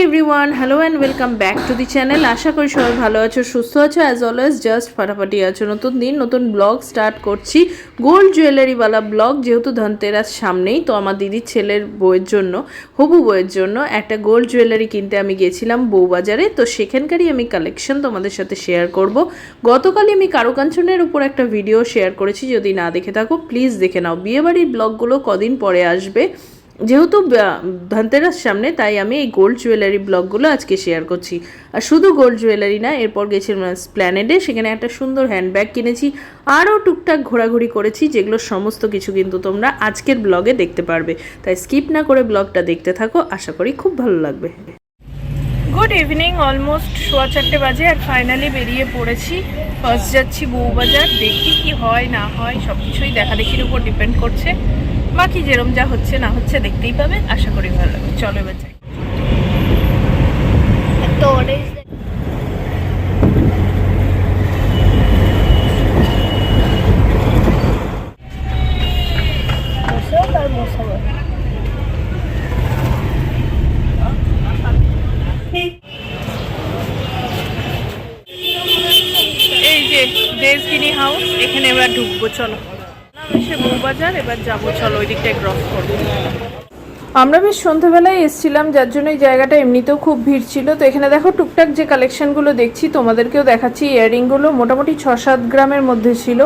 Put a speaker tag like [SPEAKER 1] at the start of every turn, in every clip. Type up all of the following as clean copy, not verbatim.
[SPEAKER 1] Everyone, hello and welcome back to the channel. আশা করি সবাই ভালো আছো, সুস্থ আছো, অ্যাজ অলওয়েজ জাস্ট ফাটাফাটি আছো। নতুন দিন নতুন ব্লগ স্টার্ট করছি, গোল্ড জুয়েলারিওয়ালা ব্লগ। যেহেতু ধনতেরাস সামনেই, তো আমার দিদির ছেলের বউয়ের জন্য, হবু বউয়ের জন্য একটা গোল্ড জুয়েলারি কিনতে আমি গেছিলাম বউবাজারে। তো সেখানকারই আমি কালেকশন তোমাদের সাথে শেয়ার করব। গতকালই আমি কারুকাঞ্চনের উপর একটা ভিডিও শেয়ার করেছি, যদি না দেখে থাকো প্লিজ দেখে নাও। বিয়েবাড়ির ব্লগগুলো কদিন পরে আসবে, যেহেতু ধনতেরাস সামনে, তাই আমি এই গোল্ড জুয়েলারি ব্লগগুলো আজকে শেয়ার করছি। আর শুধু গোল্ড জুয়েলারি না, এরপর গেছিলাম এসপ্ল্যানেডে, সেখানে একটা সুন্দর হ্যান্ডব্যাগ কিনেছি, আরও টুকটাক ঘোরাঘুরি করেছি, যেগুলো সমস্ত কিছু কিন্তু তোমরা আজকের ব্লগে দেখতে পারবে। তাই স্কিপ না করে ব্লগটা দেখতে থাকো, আশা করি খুব ভালো লাগবে। গুড ইভিনিং, অলমোস্ট 4:15 বাজে আর ফাইনালি বেরিয়ে পড়েছি। ফার্স্ট যাচ্ছি বউবাজার, দেখি কি হয় না হয়, সব কিছুই দেখা দেখির উপর ডিপেন্ড করছে। বাকি যেরম যা হচ্ছে না হচ্ছে দেখতেই পাবে, আশা করি ভালো লাগবে। চলো এবার যাই। এই যে দেশগিনি হাউস, এখানে এবার ঢুকবো। চলো এসে বউবাজার, এবার যাবো, চলো ওই দিকটায় ক্রস করবো। আমরা বেশ সন্ধ্যাবেলায় এসেছিলাম, যার জন্য এই জায়গাটা এমনিতেও খুব ভিড় ছিল। তো এখানে দেখো টুকটাক যে কালেকশনগুলো দেখছি, তোমাদেরকেও দেখাচ্ছি। ইয়াররিংগুলো মোটামুটি 6-7 গ্রামের মধ্যে ছিল,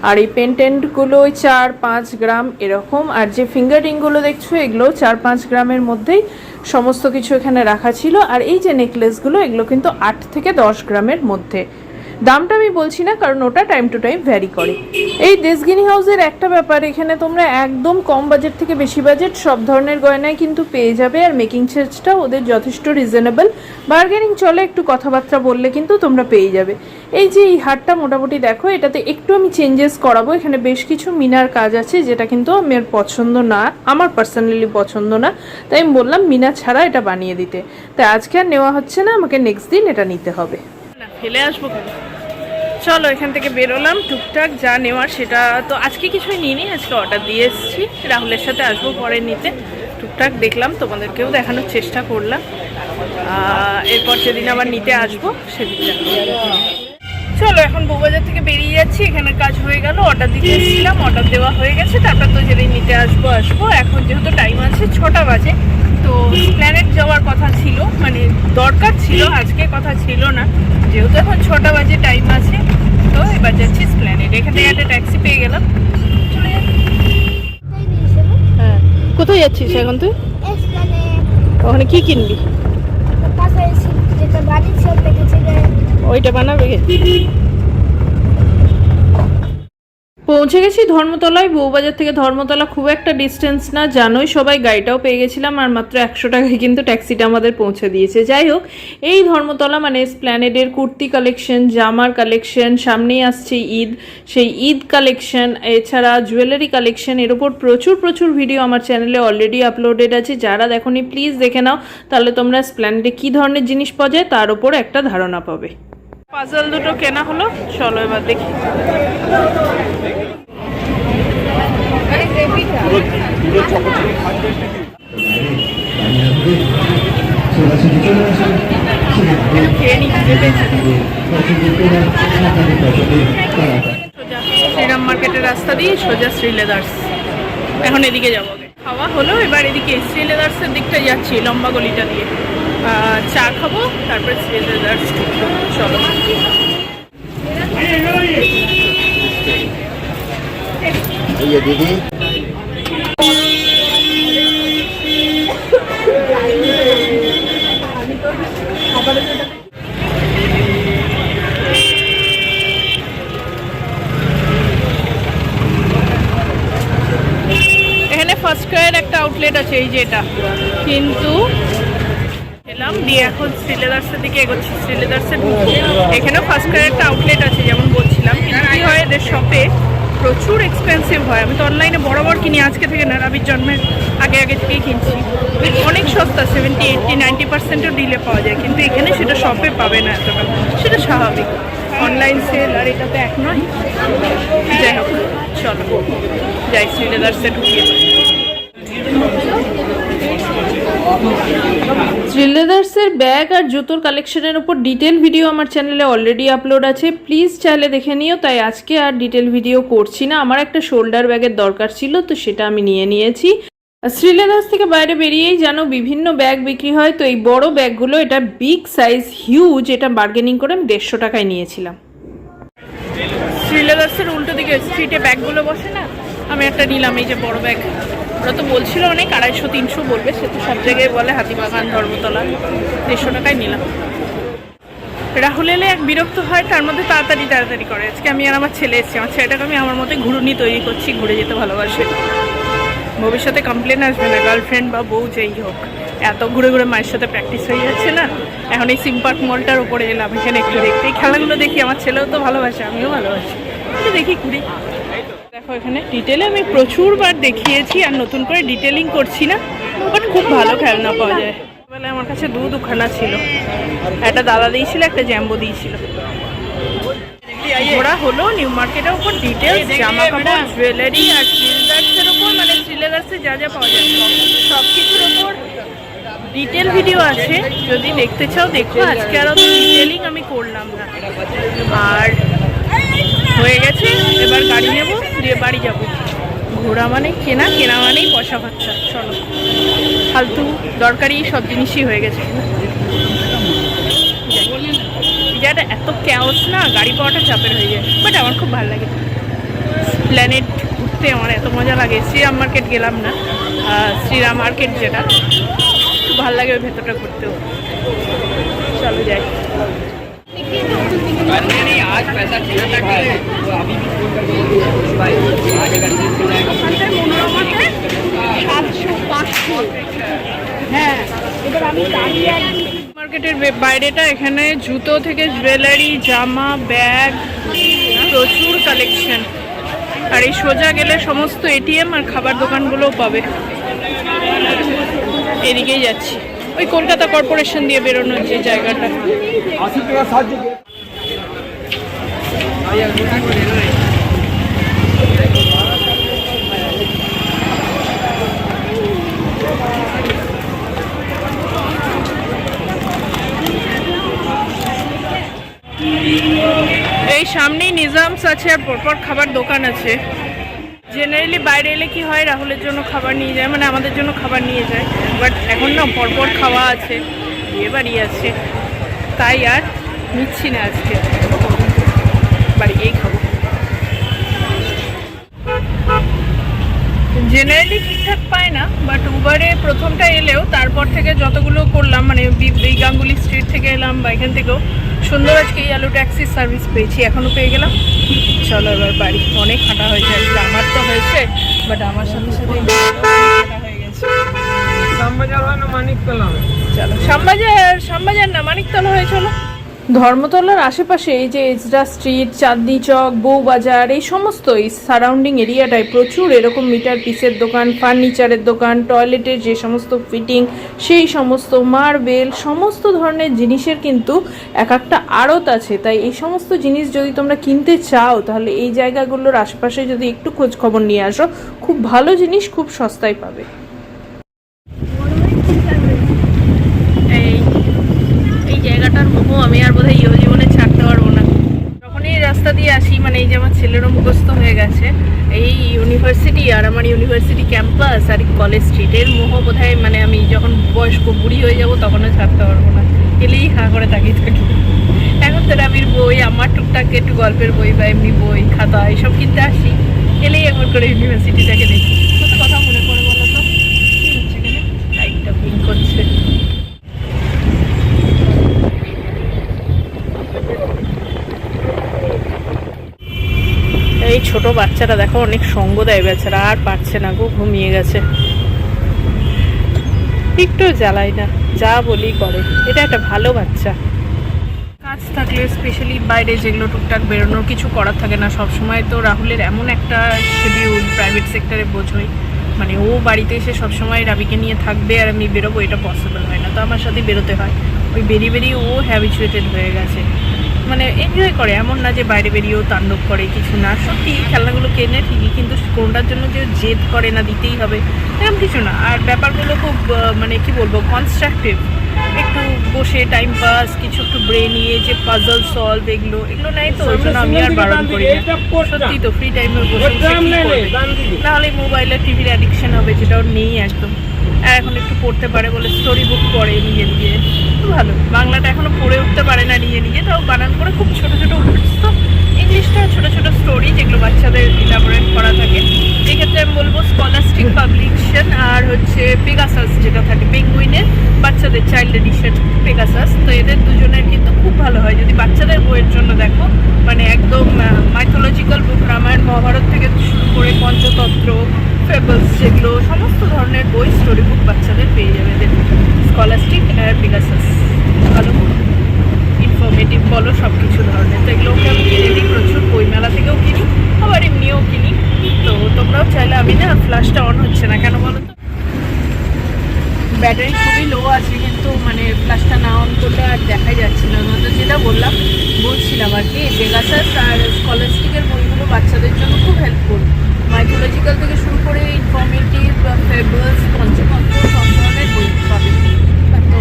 [SPEAKER 1] আর এই পেন্টেন্টগুলো ওই 4-5 গ্রাম এরকম। আর যে ফিঙ্গার রিংগুলো দেখছো, এগুলো 4-5 গ্রামের মধ্যেই সমস্ত কিছু এখানে রাখা ছিল। আর এই যে নেকলেসগুলো, এগুলো কিন্তু 8 থেকে 10 গ্রামের মধ্যে। দামটা আমি বলছি না, কারণ ওটা টাইম টু টাইম ভ্যারি করে। এই দেশগিনি হাউসের একটা ব্যাপার, এখানে তোমরা একদম কম বাজেট থেকে বেশি বাজেট সব ধরনের গয়নায় কিন্তু পেয়ে যাবে। আর মেকিং চার্জটা ওদের যথেষ্ট রিজনেবল, বার্গেনিং চলে, একটু কথাবার্তা বললে কিন্তু তোমরা পেয়ে যাবে। এই যে এই হারটা মোটামুটি দেখো, এটাতে একটু আমি চেঞ্জেস করাবো। এখানে বেশ কিছু মিনার কাজ আছে, যেটা কিন্তু আমার পছন্দ না, আমার পার্সোনালি পছন্দ না, তাই আমি বললাম মিনা ছাড়া এটা বানিয়ে দিতে। তাই আজকে আর নেওয়া হচ্ছে না, আমাকে নেক্সট দিন এটা নিতে হবে। ফেলে আসবো কেন। চলো এখান থেকে বেরোলাম, টুকটাক যা নেওয়ার সেটা তো আজকে কিছুই নিইনি, আজকে অর্ডার দিয়ে এসেছি। রাহুলের সাথে আসবো পরে নিতে। টুকটাক দেখলাম, তোমাদেরকেও দেখানোর চেষ্টা করলাম। এরপর যেদিন আবার নিতে আসবো সেদিন। চলো এখন বউবাজার থেকে বেরিয়ে যাচ্ছি, এখানের কাজ হয়ে গেল, অর্ডার দিতে এসেছিলাম, অর্ডার দেওয়া হয়ে গেছে। তারপর তো যেদিন নিতে আসবো। এখন যেহেতু টাইম আছে 6টা বাজে, তো প্ল্যানেট যাওয়ার কথা ছিল, মানে দরকার ছিল, আজকে কথা ছিল না। যেহেতু এখন 6টা বাজে টাইম আছে, তো এবার যাচ্ছি প্ল্যানেট। এখান থেকে একটা ট্যাক্সি পেয়ে গেলাম, চলে যাচ্ছি। হ্যাঁ, কোথায় যাচ্ছিস এখন তুই? ওখানে কি কিনবি? ওইটা বানাবে। পৌঁছে গেছি ধর্মতলায়। বউবাজার থেকে ধর্মতলা খুব একটা ডিস্টেন্স না, জানোই সবাই। গাড়িটাও পেয়ে গেছিলাম, আর মাত্র 100 টাকায় কিন্তু ট্যাক্সিটা আমাদের পৌঁছে দিয়েছে। যাই হোক, এই ধর্মতলা মানে এসপ্ল্যানেডের কুর্তি কালেকশন, জামার কালেকশন, সামনেই আসছে ঈদ, সেই ঈদ কালেকশন, এছাড়া জুয়েলারি কালেকশন, এর ওপর প্রচুর ভিডিও আমার চ্যানেলে অলরেডি আপলোডেড আছে। যারা দেখোনি প্লিজ দেখে নাও, তাহলে তোমরা এসপ্ল্যানেডে কী ধরনের জিনিস পাওয়া যায় তার ওপর একটা ধারণা পাবে। পাজল দুটো কেনা হলো, চলো এবার দেখি। শ্রীরাম মার্কেটের রাস্তা দিয়ে সোজা শ্রী লেদার্স, এখন এদিকে যাবো। খাওয়া হলো, এবার এদিকে শ্রী লেদার্সের দিকটা যাচ্ছি, লম্বা গলিটা দিয়ে। চা খাবো, তারপরে শ্রী লেদার্স ঢুকবো। চলো দিদি। এখানে ফার্স্ট ক্রাইয়ের একটা আউটলেট আছে, এই যে এটা, কিন্তু এলাম দিয়ে এখন শ্রী লেদার্সের দিকে এগোচ্ছি। শ্রী লেদার্সে ঢুকবো। এখানেও ফার্স্ট ক্রাইয়ের একটা আউটলেট আছে, যেমন বলছিলাম, কিন্তু কি হয়, এদের শপে প্রচুর এক্সপেন্সিভ হয়। আমি তো অনলাইনে বরাবর কিনি, আজকে থেকে না, রাবির জন্মের আগে থেকেই কিনছি। অনেক সস্তা, 70-80-90% ডিলে পাওয়া যায়, কিন্তু এখানে সেটা শপে পাবে না এতটা, সেটা স্বাভাবিক। অনলাইন সেল আর এটা তো এক নয়। যাই হোক, চলো যাই শ্রী লেদার্সে ঢুকিয়ে। শ্রীলেদার্সের ব্যাগ আর জুতোর কালেকশনের উপর ডিটেল ভিডিও আমার চ্যানেলে অলরেডি আপলোড আছে, প্লিজ চাইলে দেখে নিও। তাই আজকে আর ডিটেল ভিডিও করছি না। আমার একটা শোল্ডার ব্যাগের দরকার ছিল, তো সেটা আমি নিয়ে নিয়েছি। শ্রীলেদার্স থেকে বাইরে বেরিয়েই যেন বিভিন্ন ব্যাগ বিক্রি হয়, তো এই বড় ব্যাগগুলো, এটা বিগ সাইজ হিউজ, এটা বার্গেনিং করে আমি 150 টাকায় নিয়েছিলাম। শ্রীলেদার্সের উল্টো দিকে স্ট্রিটে ব্যাগগুলো বসে না, আমি একটা নিলাম, এই যে বড় ব্যাগ। ওরা তো বলছিল অনেক 250-300 বলবে, সে তো সব জায়গায় বলে, হাতিবাগান, ধর্মতলা। 150 টাকায় নিলাম। রাহুল এলে এক বিরক্ত হয়, তার মধ্যে তাড়াতাড়ি করে। আজকে আমি আর আমার ছেলে এসেছি, আমার ছেলেটাকে আমি আমার মতো ঘুরুনি তৈরি করছি, ঘুরে যেতে ভালোবাসে। ভবিষ্যতে কমপ্লেন আসবে না, গার্লফ্রেন্ড বা বউ যেই হোক, এত ঘুরে ঘুরে মায়ের সাথে প্র্যাকটিস হয়ে যাচ্ছে না। এখন এই সিম পার্ক মলটার ওপরে এলাম, এখানে একটু দেখতে, এই খেলাগুলো দেখি। আমার ছেলেও তো ভালোবাসে, আমিও ভালোবাসি, দেখি ঘুরি। দেখো এখানে ডিটেলে আমি প্রচুরবার দেখিয়েছি, আর নতুন করে ডিটেলিং করছি না, বাট খুব ভালো খেলনা পাওয়া যায়। বেলা আমার কাছে দুখানা ছিল, একটা দাদা দিয়েছিল, একটা জ্যাম্বো দিয়েছিল। ওরা হলো নিউ মার্কেটের উপর ডিটেলস জামা কাপড়, জুয়েলারি আর শ্রীলেদার্সের ওপর, মানে শ্রীলেদার্সে যা যা পাওয়া যায় সব কিছুর ওপর ডিটেল ভিডিও আছে। যদি দেখতে চাও দেখো, আজকে আর অত ডিটেলিং আমি করলাম না। আর হয়ে গেছে, এবার গাড়ি নেব, দিয়ে বাড়ি যাব। ঘোরা মানে কেনা, কেনা মানেই পয়সা খরচা। চলো, ফালতু দরকারি সব জিনিসই হয়ে গেছে। জায়গাটা এত ক্যাওস না, গাড়ি পাওয়াটা চাপের হয়ে যায়, বাট আমার খুব ভালো লাগে। প্ল্যানেট ঘুরতে আমার এত মজা লাগে। শ্রীরাম মার্কেট গেলাম না, শ্রীরাম মার্কেট যেটা, খুব ভালো লাগে ওই ভেতরটা ঘুরতেও। চলো যাই। आज पैसा खिलाता है तो अभी भी फोन करके भाई आगे करके 700-500 হ্যাঁ। এবার আমি দাঁড়িয়ে মার্কেটের বাইরেটা, এখানে জুতো থেকে জুয়েলারি, জামা, ব্যাগ, প্রচুর কালেকশন। আর এই সোজা গেলে সমস্ত এটিএম আর খাবার দোকানগুলোও পাবে। এদিকেই যাচ্ছি, ওই কলকাতা কর্পোরেশন দিয়ে বেরোনোর যে জায়গাটা। এই সামনেই নিজামস আছে, আর পরপর খাবার দোকান আছে। জেনারেলি বাইরে এলে কি হয়, রাহুলের জন্য খাবার নিয়ে যায়, মানে আমাদের জন্য খাবার নিয়ে যায়। বাট এখন না, পরপর খাওয়া আছে, বিয়ে বাড়ি আছে, তাই আর নিচ্ছি না। আজকে বাড়ি গিয়েই খাবো। জেনারেলি ঠিকঠাক পায় না, বাট উবারে প্রথমটা এলেও তারপর থেকে যতগুলো করলাম, মানে গাঙ্গুলি স্ট্রিট থেকে এলাম বা এখান থেকেও সুন্দর আজকে ইয়েলো ট্যাক্সির সার্ভিস পেয়েছি, এখনও পেয়ে গেলাম। চলো এবার বাড়ি, অনেক হাঁটা হয়েছে আজকে, আমার তো হয়েছে, বাট আমার সাথে সাথে হাঁটা হয়ে গেছে। শ্যামবাজার হয় না মানিকতলা? চলো শ্যামবাজার না, মানিকতলা হয়ে চলো। ধর্মতলার আশেপাশে এই যে এজরা স্ট্রিট, চাঁদনি চক, বউবাজার, এই সমস্ত এই সারাউন্ডিং এরিয়াটায় প্রচুর এরকম মিটার পিসের দোকান, ফার্নিচারের দোকান, টয়লেটের যে সমস্ত ফিটিং, সেই সমস্ত মার্বেল, সমস্ত ধরনের জিনিসের কিন্তু এক একটা আড়ত আছে। তাই এই সমস্ত জিনিস যদি তোমরা কিনতে চাও, তাহলে এই জায়গাগুলোর আশেপাশে যদি একটু খোঁজ খবর নিয়ে আসো, খুব ভালো জিনিস খুব সস্তায় পাবে। জায়গাটার মোহ আমি আর বোধহয় জীবনে ছাড়তে পারবো না। যখনই এই রাস্তা দিয়ে আসি, মানে এই যে আমার ছেলেরও মুখস্থ হয়ে গেছে এই ইউনিভার্সিটি, আর আমার ইউনিভার্সিটি ক্যাম্পাস আর কলেজ স্ট্রিটের মোহ বোধহয়, মানে আমি যখন বয়স্ক বুড়ি হয়ে যাব তখনও ছাড়তে পারবো না। এলেই হাঁ করে তাকিয়ে থাকি। এখন তো রাবির বই, আমার টুকটাক একটু গল্পের বই বা এমনি বই খাতা এইসব কিনতে আসি, এলেই একবার করে ইউনিভার্সিটিটাকে দেখি। কত কথা মনে পড়ে বলো তো। কি হচ্ছে এখানে? লাইটটা পিঙ্ক করছে। এই ছোট বাচ্চাটা দেখো, অনেক সঙ্গ দেয় বেচারা, আর পারছে না গো, ঘুমিয়ে গেছে। একটু জ্বালাই না, যা বলি করে। এটা একটা ভালো বাচ্চা। কাজ থাকলে স্পেশালি বাইরে যেগুলো টুকটাক বেরোনোর কিছু করার থাকে না সবসময়, তো রাহুলের এমন একটা শিডিউল, প্রাইভেট সেক্টরে বোঝোই, মানে ও বাড়িতে এসে সবসময় রাবিকে নিয়ে থাকবে আর আমি বেরোবো, এটা পসিবল হয় না। তো আমার সাথে বেরোতে হয়, ওই বেরিয়ে ও হ্যাবিচুয়েটেড হয়ে গেছে। মানে এনজয় করে, এমন না যে বাইরে বেরিয়েও তাণ্ডব করে, কিছু না। সত্যি খেলনাগুলো কেনে ঠিকই, কিন্তু কোনটার জন্য যে জেদ করে না দিতেই হবে এরকম কিছু না। আর ব্যাপারগুলো খুব মানে কি বলবো, কনস্ট্রাকটিভ, একটু বসে টাইম পাস, কিছু একটু ব্রেন নিয়ে যে পাজল সলভ, এগুলো নেই তো, ওই জন্য আমি আর বারণ করি না। সত্যি তো ফ্রি টাইমে বসে বসে কি করবে, নাহলে মোবাইলে টিভির অ্যাডিকশন হবে, যেটাও নেই একদম। আর এখন একটু পড়তে পারে বলে স্টোরি বুক পড়ে নিজে নিজে, ভালো। বাংলাটা এখনো পড়ে উঠতে পারে না নিজে নিজে, তাও বানান করে খুব ছোট ছোট উঠতো। ইংলিশটা ছোট ছোট স্টোরি, যেগুলো বাচ্চাদের ইলাবোরেট করা থাকে। এক্ষেত্রে আমি বলবো স্কলাস্টিক পাবলিকেশন আর হচ্ছে পেগাসাস, যেটা থাকে পেঙ্গুইনের বাচ্চাদের চাইল্ড এডিশন পেগাসাস। তো এদের দুজনের কিন্তু খুব ভালো হয় যদি বাচ্চাদের বইয়ের জন্য দেখো। মানে একদম মাইথোলজিক্যাল বুক, রামায়ণ মহাভারত থেকে শুরু করে পঞ্চতন্ত্র, ফেবলস, যেগুলো সমস্ত ধরনের বই, স্টোরি বুক বাচ্চাদের পেয়ে যাবে এদের স্কলাস্টিক আর পেগাসাস। ভালো, ইনফরমেটিভ বলো, সব কিছু ধরনের। তো এগুলোকে আমি কিনে দিই প্রচুর, বইমেলা থেকেও কিনি, আবার এমনিও কিনি। তো তোমরাও চাইলে, আমি না ফ্ল্যাশটা অন হচ্ছে না কেন বলো তো, ব্যাটারি খুবই লো আছে, কিন্তু মানে ফ্ল্যাশটা না অন করলে আর দেখাই যাচ্ছে না। তো যেটা বলছিলাম আর কি, পেগাসাস আর স্কলাস্টিকের বইগুলো বাচ্চাদের জন্য খুব হেল্পফুল। মাইথোলজিক্যাল থেকে শুরু করে ইনফরমেটিভ, ফেবলস, পঞ্চতন্ত্র, সব ধরনের বই পাবে। তো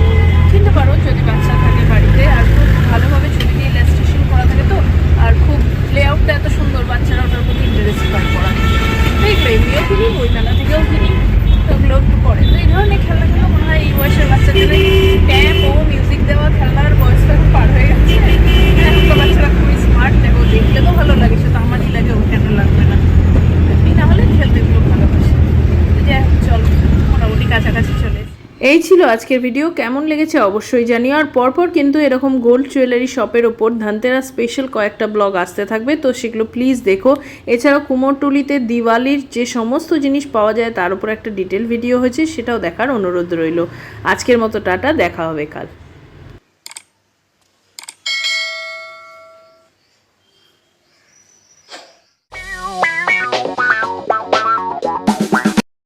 [SPEAKER 1] কিনতে পারো যদি বাচ্চা থাকে বাড়িতে। আর খুব ভালোভাবে ছবি দিয়ে ইলাস্ট্রেশন করা থাকে তো, আর খুব লেআউটটা এত সুন্দর, বাচ্চারা ওটার প্রতি ইন্টারেস্ট পায় পড়া। তো এগুলো এমনিও কিনি, বইমেলা থেকেও কিনি, তো ওগুলো একটু পড়ে। তো এই ধরনের খেলনাগুলো মনে হয় এই বয়সের বাচ্চাদের ট্যাপ ও মিউজিক দেওয়া খেলনার বয়সটা খুব পার হয়ে গেছে। এখন তো বাচ্চারা খুবই স্মার্ট, দেখো দেখলে তো ভালো লাগে, সেটা আমারই লাগে, ও কেন লাগবে না। এমনি না হলে খেলতে এগুলো ভালোবাসে। তো যাই হোক, চলো মোটামুটি কাছাকাছি চলে এসেছি। এই ছিল আজকের ভিডিও, কেমন লেগেছে অবশ্যই জানিও। আর পরপর কিন্তু এরকম গোল্ড জুয়েলারি শপের ওপর ধানতেরাস স্পেশাল কয়েকটা ব্লগ আসতে থাকবে, তো সেগুলো প্লিজ দেখো। এছাড়াও কুমোরটুলিতে দিওয়ালির যে সমস্ত জিনিস পাওয়া যায় তার উপর একটা ডিটেল ভিডিও হয়েছে, সেটাও দেখার অনুরোধ রইল। আজকের মতো টাটা, দেখা হবে কাল।